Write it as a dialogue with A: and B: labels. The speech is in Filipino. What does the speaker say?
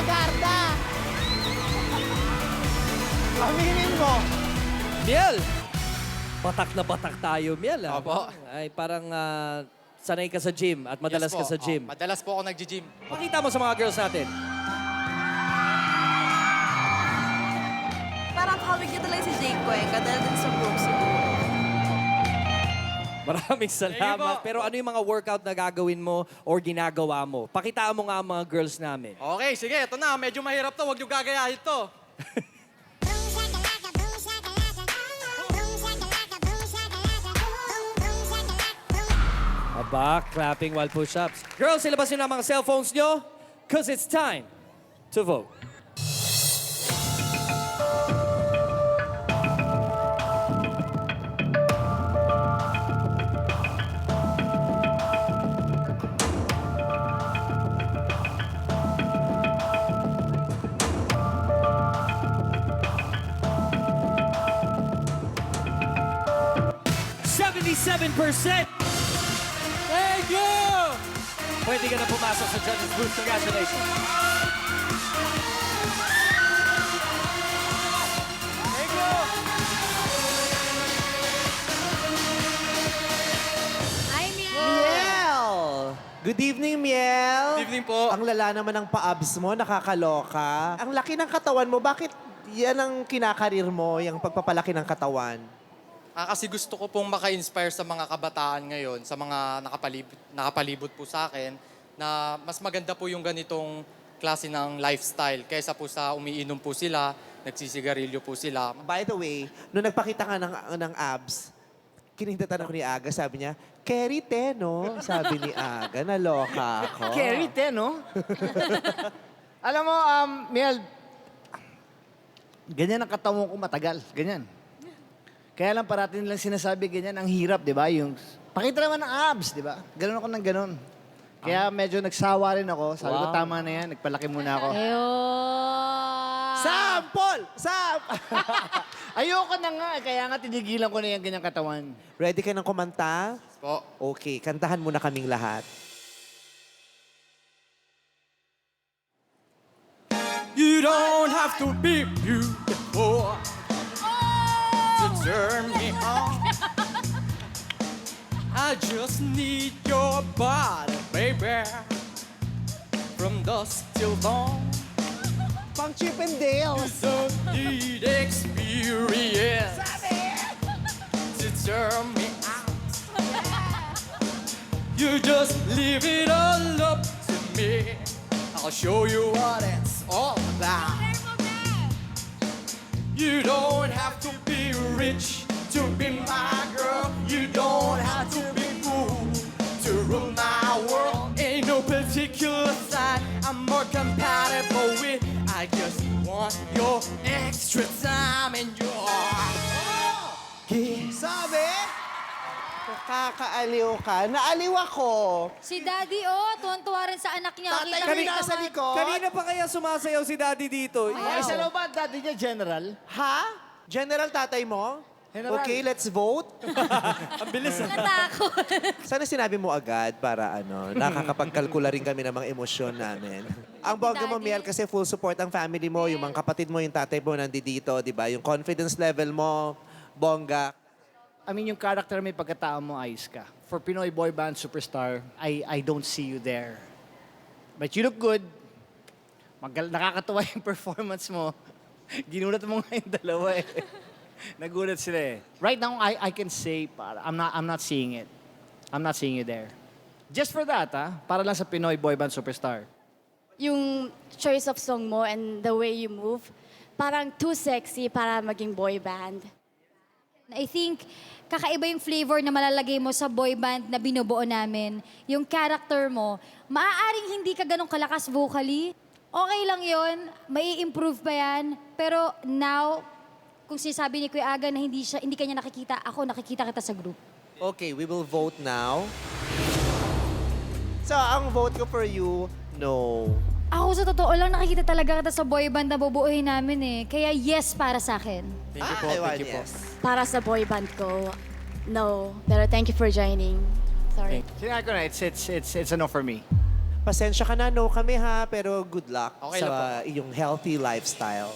A: Garda! Aminin mo.
B: Miel! Batak na batak tayo, Miel. Ah.
C: Opo.
B: Ay, parang sanay ka sa gym at madalas
C: Yes
B: ka
C: po.
B: sa gym.
C: Madalas po ako nag-gym.
B: Pakita mo sa mga girls natin.
D: Parang kawig niya talaga si Jake Cuenca dahil din sa group siguro.
B: Maraming salamat. Pero ano yung mga workout na gagawin mo or ginagawa mo? Pakitaan mo nga ang mga girls namin.
C: Okay, sige. Ito na. Medyo mahirap to. Huwag niyo gagayahin to.
B: Aba, clapping while push-ups. Girls, ilabas nyo na ang mga cellphones nyo because it's time to vote. %77%! Thank you! Pwede ka na pumasok sa judges booth. Congratulations. Thank you!
D: Hi, Miel!
A: Miel! Good evening, Miel.
C: Good evening po.
A: Ang lala naman ng pa-abs mo, nakakaloka. Ang laki ng katawan mo, bakit yan ang kinakarir mo, yung pagpapalaki ng katawan?
C: Kasi gusto ko pong maka-inspire sa mga kabataan ngayon, sa mga nakapalibot po sa akin, na mas maganda po yung ganitong klase ng lifestyle kaysa po sa umiinom po sila, nagsisigarilyo po sila.
A: By the way, nung nagpakita ka ng abs, kinindatan ako ni Aga, sabi niya, Kerry te, no? Sabi ni Aga, naloka ako.
E: Carry 10, no? Alam mo, Miel, ganyan ang katawan ko matagal. Ganyan. Kaya lang parating lang sinasabi ganyan, ang hirap, di ba? Yung, pakita naman ng abs, di ba? Ganun ako ng ganun. Kaya medyo nagsawa rin ako. Sabi ko, tama na yan, nagpalaki muna ako.
A: Sample!
E: Ayoko na nga, kaya nga tinigilan ko na yung ganyang katawan.
A: Ready ka ng kumanta?
C: Po.
A: Okay, kantahan muna kaming lahat.
C: You don't have to be beautiful to turn me on. I just need your body, baby, from dusk till dawn.
A: Pang Chip and Dale.
C: You don't need experience to turn me out. You just leave it all up to me. I'll show you what it's all about. You don't have to be rich to be my girl. You don't have to be cool to rule my world. Ain't no particular side I'm more compatible with. I just want your extra time and your...
A: Sabi? Nakakaaliw ka. Naaliw ako.
D: Si Daddy, tuwan-tuwa rin sa anak niya.
A: Tatay
D: Kita
A: kami
D: kita
A: nasa
D: nga.
A: likod.
B: Kanina pa kaya sumasayaw si Daddy dito?
E: Ay, sa loob ba, dati niya, General?
A: Ha? General tatay mo?
E: General.
A: Okay, let's vote.
B: Ang bilis.
D: Natakot.
A: Sana sinabi mo agad para nakakapagkalkula rin kami ng mga emosyon namin. Ang bongga mo,
D: Daddy.
A: Miel, kasi full support ang family mo, yung mga kapatid mo, yung tatay mo nandito, di ba? Yung confidence level mo, bongga.
E: I mean, yung character may pagkatao mo, ayos ka. For Pinoy boy band superstar, I don't see you there. But you look good. Nakakatuwa yung performance mo. Ginulat mo nga yung dalawa eh. Nagulat sila eh. Right now, I can say, I'm not seeing it. I'm not seeing you there. Just for that, para lang sa Pinoy boy band superstar.
F: Yung choice of song mo and the way you move, parang too sexy para maging boy band.
D: I think kakaiba yung flavor na malalagay mo sa boy band na binubuo namin. Yung character mo, maaaring hindi ka ganun kalakas vocally. Okay lang yon, may improve pa yan. Pero now, kung sinasabi ni Kuya Aga na hindi kanya nakikita, ako nakikita kita sa group.
A: Okay, we will vote now. So, ang vote ko for you, no.
D: Ako sa totoo lang nakikita talaga kita sa boy band na bubuuhin namin eh. Kaya yes para sa akin.
C: Thank you po,
A: I want
C: thank you po.
A: yes.
F: Para sa boy band ko, no. Pero thank you for joining. Sorry.
E: Sinabi ko na, it's a no for me.
A: pasensya ka na, no kami ha, pero good luck
E: Okay lang
A: sa iyong healthy lifestyle.